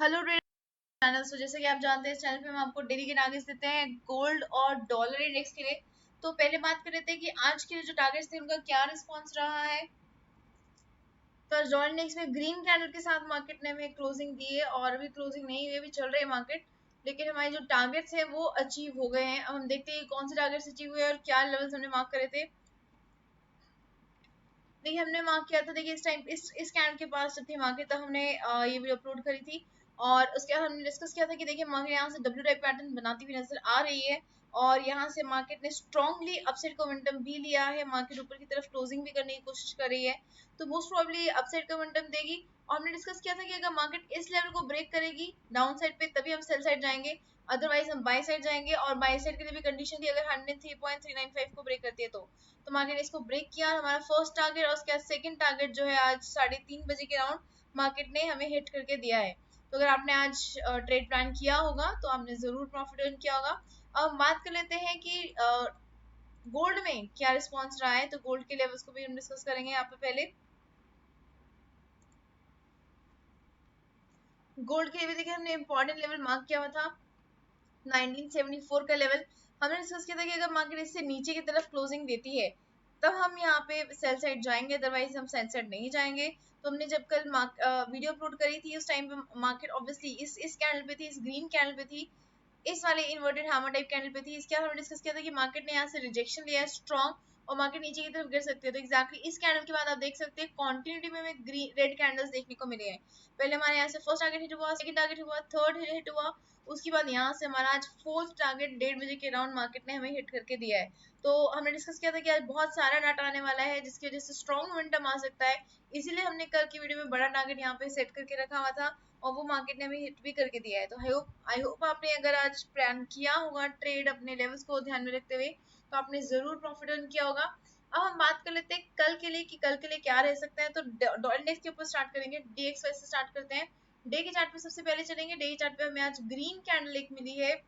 Hello channel. सो जैसे कि आप जानते हैं इस चैनल पे हम आपको डेली के टारगेट्स देते हैं गोल्ड और डॉलर इंडेक्स के लिए। तो पहले बात कर लेते हैं कि आज के जो टारगेट्स थे उनका क्या रिस्पांस रहा है। तो आज डॉलर इंडेक्स में ग्रीन कैंडल के साथ मार्केट ने हमें क्लोजिंग दी है और अभी क्लोजिंग नहीं हुई, अभी चल रही है मार्केट, लेकिन हमारे जो टारगेट्स है वो अचीव हो गए हैं। अब हम देखते हैं कौन से टारगेट्स अचीव हुए और क्या लेवल्स हमने मार्क करे थे। देखिए हमने मार्क किया था, देखिए इस टाइम इस कैंडल के पास जब थी मार्केट तब हमने ये वीडियो अपलोड करी थी और उसके बाद हमने डिस्कस किया था कि देखिए मार्केट यहाँ से डब्ल्यू टाइप पैटर्न बनाती हुई नजर आ रही है और यहाँ से मार्केट ने स्ट्रांगली अपसाइड का मोमेंटम भी लिया है, मार्केट ऊपर की तरफ क्लोजिंग भी करने की कोशिश कर रही है, तो मोस्ट प्रोबेबली अपसाइड का मोमेंटम देगी। और हमने डिस्कस किया था कि अगर मार्केट इस लेवल को ब्रेक करेगी डाउन साइड पे तभी हम सेल साइड जाएंगे, अदरवाइज हम बाय साइड जाएंगे। और बाय साइड के लिए भी कंडीशन थी अगर 103.395 को ब्रेक करती है तो मार्केट ने इसको ब्रेक किया, हमारा फर्स्ट टारगेट और उसके बाद सेकंड टारगेट जो है आज 3:30 बजे के राउंड मार्केट ने हमें हिट करके दिया है। तो अगर आपने आज ट्रेड प्लान किया होगा तो आपने जरूर प्रॉफिट अर्न किया होगा। अब हम बात कर लेते हैं कि गोल्ड में क्या रिस्पॉन्स रहा है, तो गोल्ड के लेवल्स को भी हम डिस्कस करेंगे यहाँ पे। पहले गोल्ड के लेवल देखिए हमने इंपॉर्टेंट लेवल मार्क किया हुआ था 1974 का लेवल। हमने डिस्कस किया था कि अगर मार्केट इससे नीचे की तरफ क्लोजिंग देती है तब हम यहाँ पे सेल साइड जाएंगे, अदरवाइज हम सेल साइड नहीं जाएंगे। तो हमने जब कल वीडियो अपलोड करी थी उस टाइम पे मार्केट ऑब्वियसली इस कैंडल पे थी, इस ग्रीन कैंडल पे थी, इस वाले इन्वर्टेड हैमर टाइप कैंडल पे थी। इसके बाद हमने डिस्कस किया था कि मार्केट ने यहाँ से रिजेक्शन लिया है स्ट्रॉन्ग और मार्केट नीचे की तरफ गिर सकती है। तो एक्जैक्टली इस कैंडल के बाद आप देख सकते हैं कॉन्टिन्यूटी में हमें ग्रीन रेड कैंडल्स देखने को मिले हैं। पहले हमारे यहाँ से फर्स्ट टारगेट हिट हुआ, सेकंड टारगेट हुआ, थर्ड हिट हुआ, उसके बाद यहाँ से हमारा आज फोर्थ टारगेट 1:30 बजे के राउंड मार्केट ने हमें हिट करके दिया है। तो हमने डिस्कस किया था कि आज बहुत सारा डाटा आने वाला है जिसकी वजह से स्ट्रॉन्ग मोमेंटम आ सकता है, इसीलिए हमने कल की वीडियो में बड़ा टारगेट यहाँ पे सेट करके रखा हुआ था और वो मार्केट ने हमें हिट भी करके दिया है। तो आई होप आपने अगर आज प्लान किया होगा ट्रेड अपने लेवल्स को ध्यान में रखते हुए तो आपने जरूर प्रॉफिट अर्न किया होगा। अब हम बात कर लेते हैं कल के लिए कि कल के लिए क्या रह सकता है। तो डॉलर इंडेक्स के ऊपर स्टार्ट करेंगे, DXY से स्टार्ट करते हैं। डे के चार्ट पे सबसे पहले चलेंगे। डे के चार्ट पे हमें आज ग्रीन कैंडल एक मिली है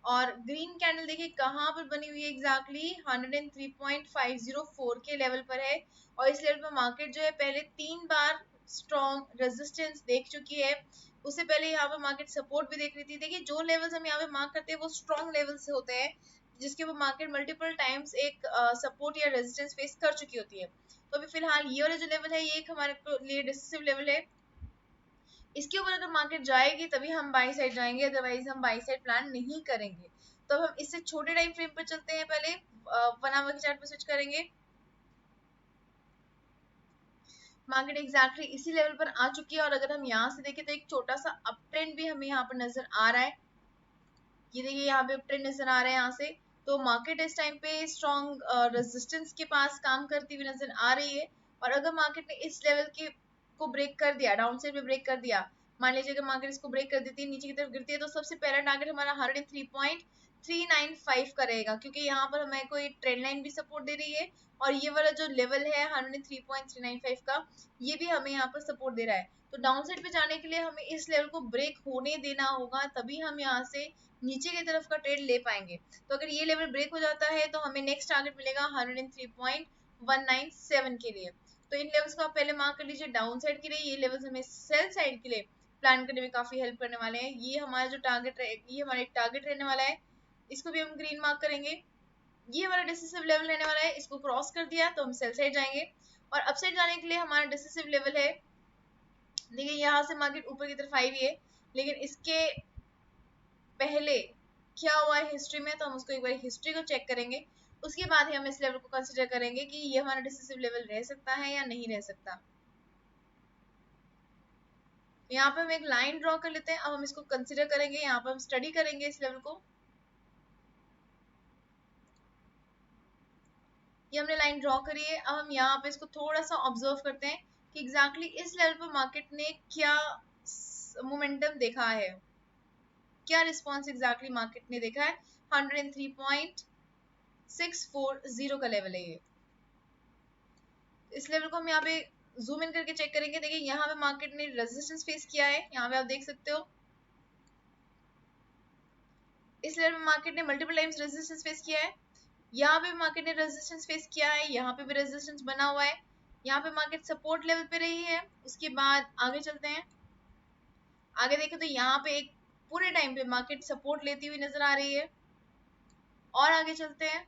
और ग्रीन कैंडल देखिए कहाँ पर बनी हुई है, एग्जैक्टली 103.504 के लेवल पर है और इस लेवल पर मार्केट जो है पहले 3 बार स्ट्रॉन्ग रेजिस्टेंस देख चुकी है। उससे पहले यहाँ पर मार्केट सपोर्ट भी देख रही थी। देखिए जो लेवल्स हम यहाँ पे मार्क करते हैं वो स्ट्रॉन्ग लेवल्स होते हैं जिसके ऊपर मार्केट मल्टीपल टाइम्स एक सपोर्ट या रेजिस्टेंस फेस कर चुकी होती है। तो अभी फिलहाल ये वाला जो लेवल है ये एक हमारे लिए डिसिसिव लेवल है, इसके ऊपर अगर मार्केट जाएगी तभी हम बाई साइड जाएंगे, अदरवाइज हम बाई साइड प्लान नहीं करेंगे। तो हम इससे छोटे टाइम फ्रेम पर चलते हैं। पहले 1 आवर के चार्ट पे स्विच करेंगे। मार्केट एग्जैक्टली इसी लेवल पर आ चुकी है और अगर हम यहाँ से देखें तो एक छोटा सा अप ट्रेंड भी हमें यहाँ पर नजर आ रहा है। ये देखिए यहाँ पे अप ट्रेंड नजर आ रहा है यहाँ से। तो मार्केट इस टाइम पे स्ट्रॉन्ग रेजिस्टेंस के पास काम करती हुई नजर आ रही है और अगर मार्केट ने इस लेवल के को ब्रेक कर दिया, डाउन साइड में ब्रेक कर दिया, मान लीजिए अगर मार्केट इसको ब्रेक कर देती है, नीचे की तरफ गिरती है, तो सबसे पहला टारगेट हमारा 103.395 का रहेगा क्योंकि यहाँ पर हमें कोई ट्रेंड लाइन भी सपोर्ट दे रही है और ये वाला जो लेवल है 103.395 का ये भी हमें यहाँ पर सपोर्ट दे रहा है। तो डाउन साइड पे जाने के लिए हमें इस लेवल को ब्रेक होने देना होगा तभी हम यहाँ से नीचे की तरफ का ट्रेड ले पाएंगे। तो अगर ये लेवल ब्रेक हो जाता है तो हमें नेक्स्ट टारगेट मिलेगा 103.197 के लिए। तो इन लेवल्स को आप पहले मार्क कर लीजिए डाउन साइड के लिए, ये लेवल्स हमें सेल साइड के लिए प्लान करने में काफी हेल्प करने वाले हैं। ये हमारा जो टारगेट ये हमारा एक टारगेट रहने वाला है, इसको भी हम ग्रीन मार्क करेंगे। ये हमारा डिसिसिव लेवल रहने वाला है, इसको क्रॉस कर दिया तो हम सेल साइड जाएंगे और अप साइड जाने के लिए हमारा डिसिसिव लेवल है, देखिए यहाँ से मार्केट ऊपर की तरफ आई हुई है, लेकिन इसके पहले क्या हुआ है हिस्ट्री में तो हम उसको एक बार हिस्ट्री को चेक करेंगे, उसके बाद ही हम इस लेवल को कंसिडर करेंगे कि ये हमारा डिसिसिव लेवल रह सकता है या नहीं रह सकता। यहाँ पे हम एक लाइन ड्रॉ कर लेते हैं। अब हम इसको कंसिडर करेंगे, यहाँ पर हम स्टडी करेंगे इस लेवल को। ये हमने लाइन ड्रॉ करी है। अब हम यहाँ पे इसको थोड़ा सा ऑब्जर्व करते हैं कि एग्जैक्टली इस लेवल पर मार्केट ने क्या मोमेंटम देखा है, क्या रिस्पॉन्स एग्जैक्टली मार्केट ने देखा है। 103.640 का लेवल है ये। इस लेवल को हम यहाँ पे जूम इन करके चेक करेंगे। देखिए यहाँ पे मार्केट ने रेजिस्टेंस फेस किया है, यहाँ पे आप देख सकते हो इस लेवल में मार्केट ने मल्टीपल टाइम्स रेजिस्टेंस फेस किया है, यहाँ पे मार्केट ने रेजिस्टेंस फेस किया है, यहाँ पे भी रेजिस्टेंस बना हुआ है, यहाँ पे मार्केट सपोर्ट लेवल पे रही है। उसके बाद आगे चलते हैं। आगे देखें तो यहाँ पे एक पूरे टाइम पे मार्केट सपोर्ट लेती हुई नजर आ रही है। और आगे चलते हैं।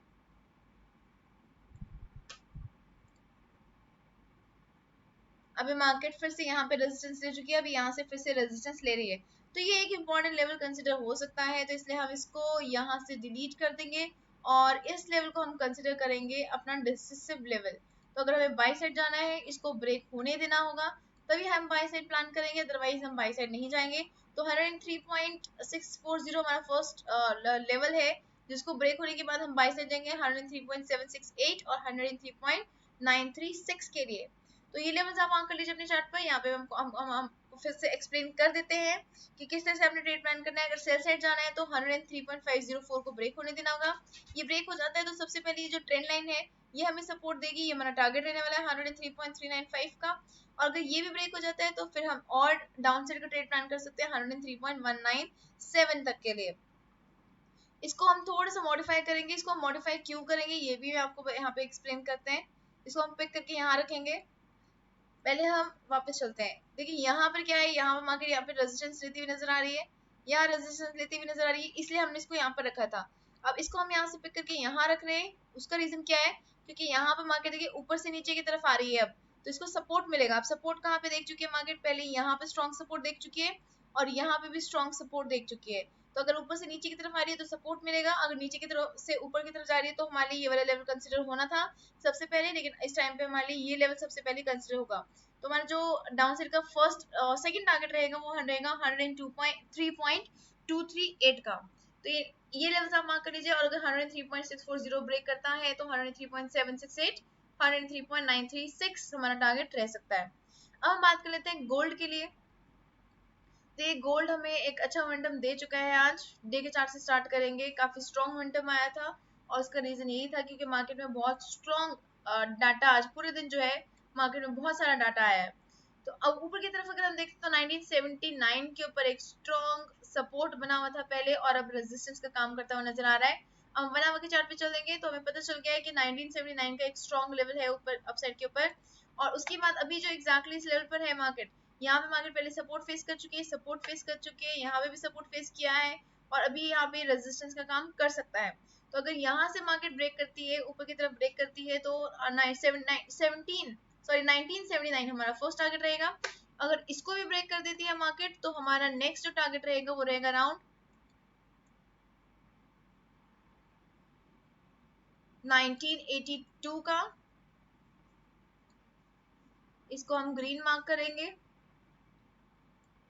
अभी मार्केट फिर से यहाँ पे रेजिस्टेंस ले चुकी है, अभी यहाँ से फिर से रेजिस्टेंस ले रही है, तो ये एक इंपॉर्टेंट लेवल कंसिडर हो सकता है, तो इसलिए हम इसको यहाँ से डिलीट कर देंगे और इस लेवल को हम कंसिडर करेंगे अपना डिसिसिव लेवल। तो अगर हमें बाई साइड जाना है, इसको ब्रेक होने देना होगा, तभी हम बाई साइड प्लान करेंगे, अदरवाइज हम बाई साइड नहीं जाएंगे। तो 103.640 हमारा फर्स्ट लेवल है, जिसको ब्रेक होने के बाद हम बाई साइड जाएंगे 103.768 और 103.936 के लिए। तो ये लेवल्स आप मार्क कर लीजिए अपने चार्ट पर। यहाँ पे हम फिर से एक्सप्लेन कर देते हैं कि किस तरह से आपने ट्रेड प्लान करना है। अगर सेल साइड जाना है तो 103.504 को ब्रेक होने देना होगा। ये ब्रेक हो जाता है तो सबसे पहले ये जो ट्रेंड लाइन है ये हमें सपोर्ट देगी, ये हमारा टारगेट रहने वाला है 103.395 का। और अगर ये भी ब्रेक हो जाता है तो फिर हम और डाउन साइड का ट्रेड प्लान कर सकते हैं 103.197 तक के लिए। इसको हम थोड़ा सा मॉडिफाई करेंगे। इसको हम मॉडिफाई क्यों करेंगे ये भी आपको यहाँ पे एक्सप्लेन करते हैं। इसको हम पिक करके यहाँ रखेंगे। पहले हम वापस चलते हैं। देखिए यहाँ पर क्या है, यहाँ पर मार्केट यहाँ पे रेजिस्टेंस लेती हुई नजर आ रही है, यहाँ रेजिस्टेंस लेती हुई नजर आ रही है, इसलिए हमने इसको यहाँ पर रखा था। अब इसको हम यहाँ से पिक करके यहाँ रख रहे हैं। उसका रीजन क्या है, क्योंकि यहाँ पर मार्केट देखिए ऊपर से नीचे की तरफ आ रही है अब, तो इसको सपोर्ट मिलेगा। अब सपोर्ट कहाँ पे देख चुकी है मार्केट, पहले यहाँ पे स्ट्रॉन्ग सपोर्ट देख चुकी है और यहाँ पे भी स्ट्रॉन्ग सपोर्ट देख चुकी है। तो अगर ऊपर से नीचे की तरफ आ रही है तो सपोर्ट मिलेगा, अगर नीचे की तरफ से ऊपर की तरफ जा रही है तो हमारे लिए ये वाला लेवल कंसिडर होना था सबसे पहले, लेकिन इस टाइम पे हमारे लिए ये लेवल सबसे पहले कंसिडर होगा। तो हमारा जो डाउन साइड का फर्स्ट सेकंड टारगेट रहेगा वो रहेगा 102.3.238 का। तो ये लेवल्स आप मार्क कर लीजिए। और अगर 103.640 ब्रेक करता है तो 103.768 103.936 हमारा टारगेट रह सकता है। अब हम बात कर लेते हैं गोल्ड के लिए। तो ये गोल्ड हमें एक अच्छा मोमेंटम दे चुका है। आज डे के चार्ट से स्टार्ट करेंगे, काफी स्ट्रॉन्ग मोमेंटम आया था और उसका रीजन यही था क्योंकि मार्केट में बहुत स्ट्रॉन्ग डाटा, आज पूरे दिन जो है मार्केट में बहुत सारा डाटा आया है। तो अब ऊपर की तरफ अगर हम देखें तो 1979 के ऊपर एक स्ट्रॉन्ग सपोर्ट बना हुआ था पहले और अब रेजिस्टेंस का काम करता हुआ नजर आ रहा है। हम 1 आवर के चार्ट पे चल देंगे तो हमें पता चल गया है कि 1979 का एक स्ट्रॉन्ग लेवल है ऊपर अपसाइड के ऊपर। और उसके बाद अभी जो एग्जैक्टली इस लेवल पर है मार्केट, यहाँ पे मार्केट पहले सपोर्ट फेस कर चुकी है, सपोर्ट फेस कर चुकी है, यहाँ पे भी सपोर्ट फेस किया है और अभी यहाँ पे रेजिस्टेंस का काम कर सकता है। तो अगर यहाँ से मार्केट ब्रेक करती है, ऊपर की तरफ ब्रेक करती है तो 1979 हमारा फर्स्ट टारगेट रहेगा। अगर इसको भी ब्रेक कर देती है मार्केट तो हमारा नेक्स्ट जो टारगेट रहेगा वो रहेगा अराउंड 1982 का। इसको हम ग्रीन मार्क करेंगे।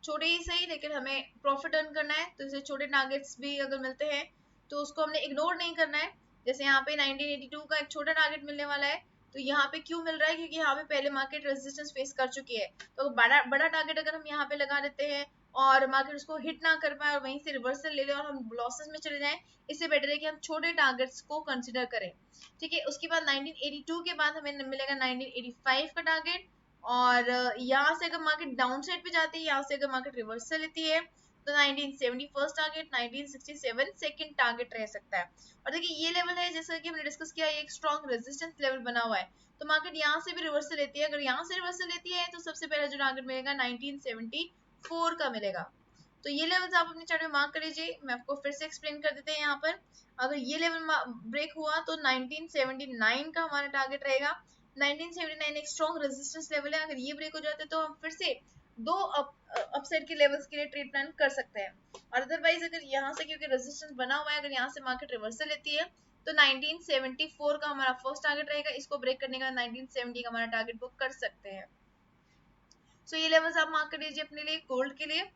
छोटे ही सही, लेकिन हमें प्रॉफिट अर्न करना है तो इसे छोटे टारगेट्स भी अगर मिलते हैं तो उसको हमने इग्नोर नहीं करना है। जैसे यहाँ पे 1982 का एक छोटा टारगेट मिलने वाला है, तो यहाँ पे क्यों मिल रहा है, क्योंकि यहाँ पे पहले मार्केट रेजिस्टेंस फेस कर चुकी है। तो बड़ा टारगेट अगर हम यहाँ पे लगा देते हैं और मार्केट उसको हिट ना कर पाए और वहीं से रिवर्सल ले ले और हम लॉसेस में चले जाएं, इससे बेटर है कि हम छोटे टारगेट्स को कंसिडर करें। ठीक है, उसके बाद 1982 के बाद हमें मिलेगा 1985 का टारगेट। और यहाँ से अगर मार्केट डाउन साइड पे जाती है, यहाँ से अगर मार्केट रिवर्सल लेती है तो 1970 फर्स्ट टारगेट, 1967 सेकंड टारगेट रह सकता है। और देखिए ये लेवल है जैसा कि हमने डिस्कस किया, ये एक स्ट्रॉन्ग रेजिस्टेंस लेवल बना हुआ है। तो मार्केट यहाँ से भी रिवर्सल लेती है, अगर यहाँ से रिवर्सल लेती है तो सबसे पहला जो टारगेट मिलेगा 1974 का मिलेगा। तो ये लेवल्स आप अपने चार्ट में मार्क कर लीजिए। मैं आपको फिर से एक्सप्लेन कर देते हैं। यहाँ पर अगर ये लेवल ब्रेक हुआ तो 1979 का हमारा टारगेट रहेगा। 1979 एक स्ट्रॉन्ग रेजिस्टेंस लेवल है, अगर ये ब्रेक हो जाते तो हम फिर से दो अपसाइड के लेवल्स के लिए ट्रेड प्लान कर सकते हैं। और अदरवाइज अगर यहाँ से क्योंकि रेजिस्टेंस बना हुआ है, अगर यहाँ से मार्केट रिवर्सल लेती है तो 1974 का हमारा फर्स्ट टारगेट रहेगा। इसको ब्रेक करने का 1970 का हमारा टारगेट बुक कर सकते हैं। सो ये लेवल्स आप मार्क कर लीजिए अपने लिए गोल्ड के लिए।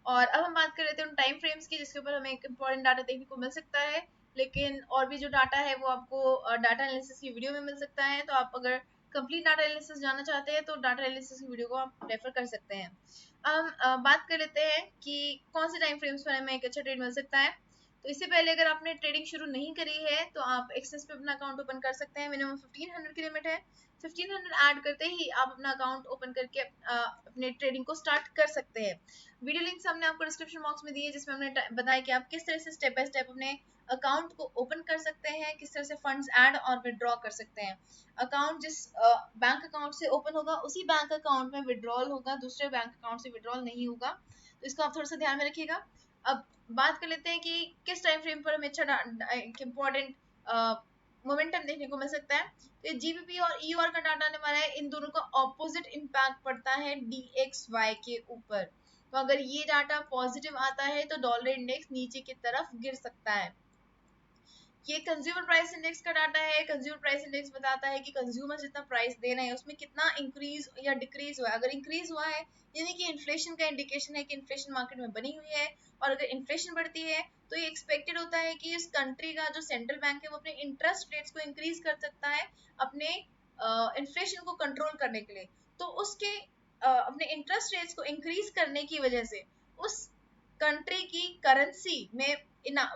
और अब हम बात कर रहे थे उन टाइम फ्रेम्स की जिसके ऊपर हमें एक इंपॉर्टेंट डाटा देखने को मिल सकता है, लेकिन और भी जो डाटा है वो आपको डाटा एनालिसिस की वीडियो में मिल सकता है। तो आप अगर कंप्लीट डाटा एनालिसिस जानना चाहते हैं तो डाटा एनालिसिस की वीडियो को आप रेफर कर सकते हैं। अब हम बात कर लेते हैं कि कौन से टाइम फ्रेम्स पर हमें एक अच्छा ट्रेड मिल सकता है। तो इससे पहले अगर आपने ट्रेडिंग शुरू नहीं करी है तो आप एक्सेस पे अपना अकाउंट ओपन कर सकते हैं। मिनिमम 1500 की लिमिट है। 1500 ऐड करते ही आप अपना अकाउंट ओपन करके अपने ट्रेडिंग को स्टार्ट कर सकते हैं। वीडियो लिंक्स हमने आपको डिस्क्रिप्शन बॉक्स में दिए, जिसमें हमने बताया कि आप किस तरह से स्टेप बाय स्टेप अपने अकाउंट को ओपन कर सकते हैं, किस तरह से फंड्स ऐड और विड्रॉ कर सकते हैं। अकाउंट जिस बैंक अकाउंट से ओपन होगा उसी बैंक अकाउंट में विड्रॉल होगा, दूसरे बैंक अकाउंट से विड्रॉल नहीं होगा। तो इसको आप थोड़ा सा ध्यान में रखिएगा। अब बात कर लेते हैं कि किस टाइम फ्रेम पर हमें अच्छा इंपॉर्टेंट मोमेंटम देखने को मिल सकता है। तो जीबीपी और ईयूआर का डाटा आने वाला है, इन दोनों का ऑपोजिट इम्पैक्ट पड़ता है डीएक्सवाई के ऊपर। तो अगर ये डाटा पॉजिटिव आता है तो डॉलर इंडेक्स नीचे की तरफ गिर सकता है। ये कंज्यूमर प्राइस इंडेक्स का डाटा है। कंज्यूमर प्राइस इंडेक्स बताता है कि कंज्यूमर जितना प्राइस दे रहे हैं उसमें कितना इंक्रीज या डिक्रीज हुआ है। अगर इंक्रीज हुआ है यानी कि इन्फ्लेशन का इंडिकेशन है कि इन्फ्लेशन मार्केट में बनी हुई है, और अगर इन्फ्लेशन बढ़ती है तो ये एक्सपेक्टेड होता है कि इस कंट्री का जो सेंट्रल बैंक है वो अपने इंटरेस्ट रेट्स को इंक्रीज कर सकता है अपने इन्फ्लेशन को कंट्रोल करने के लिए। तो उसके अपने इंटरेस्ट रेट्स को इंक्रीज करने की वजह से उस कंट्री की करेंसी में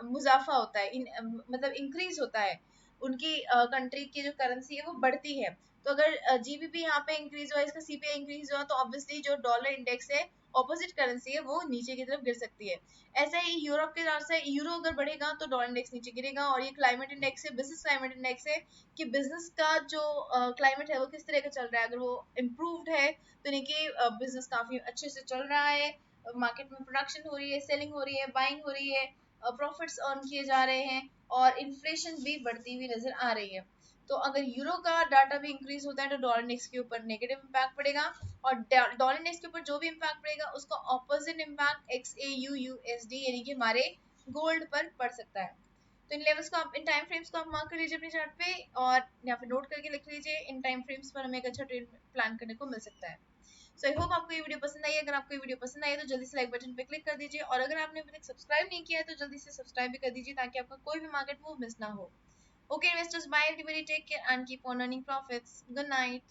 मुजाफा होता है, मतलब इंक्रीज होता है। उनकी कंट्री की जो करेंसी है वो बढ़ती है। तो अगर जीबीपी यहाँ पे इंक्रीज हुआ, इसका सीपीआई इंक्रीज हुआ, तो ऑब्वियसली जो डॉलर इंडेक्स है ऑपोजिट करेंसी है वो नीचे की तरफ गिर सकती है। ऐसा ही यूरोप के हिसाब से यूरो अगर बढ़ेगा तो डॉलर इंडेक्स नीचे गिरेगा। और ये क्लाइमेट इंडेक्स है, बिजनेस क्लाइमेट इंडेक्स है कि बिजनेस का जो क्लाइमेट है वो किस तरह का चल रहा है। अगर वो इम्प्रूव्ड है तो यानी कि बिजनेस काफी अच्छे से चल रहा है, मार्केट में प्रोडक्शन हो रही है, सेलिंग हो रही है, बाइंग हो रही है, प्रॉफिट्स अर्न किए जा रहे हैं, और इन्फ्लेशन भी बढ़ती हुई नजर आ रही है। तो अगर यूरो का डाटा भी इंक्रीज होता है तो डॉलर इंडेक्स के ऊपर नेगेटिव इंपैक्ट पड़ेगा, और डॉलर इंडेक्स के ऊपर जो भी इंपैक्ट पड़ेगा उसका ऑपोजिट इंपैक्ट XAUUSD यानी कि हमारे गोल्ड पर पड़ सकता है। तो इन लेवल्स को आप, इन टाइम फ्रेम्स को आप मार्क कर लीजिए अपने चार्ट पे, और या फिर नोट करके लिख लीजिए। इन टाइम फ्रेम्स पर हमें एक अच्छा ट्रेड प्लान करने को मिल सकता है। सो आई होप आपको ये वीडियो पसंद आई है। अगर आपको ये वीडियो पसंद आई है तो जल्दी से लाइक बटन पे क्लिक कर दीजिए, और अगर आपने अभी तक सब्सक्राइब नहीं किया है तो जल्दी से सब्सक्राइब भी कर दीजिए ताकि आपका कोई भी मार्केट मूव मिस ना हो। Okay investors, bye everybody, take care and keep on earning profits. Good night.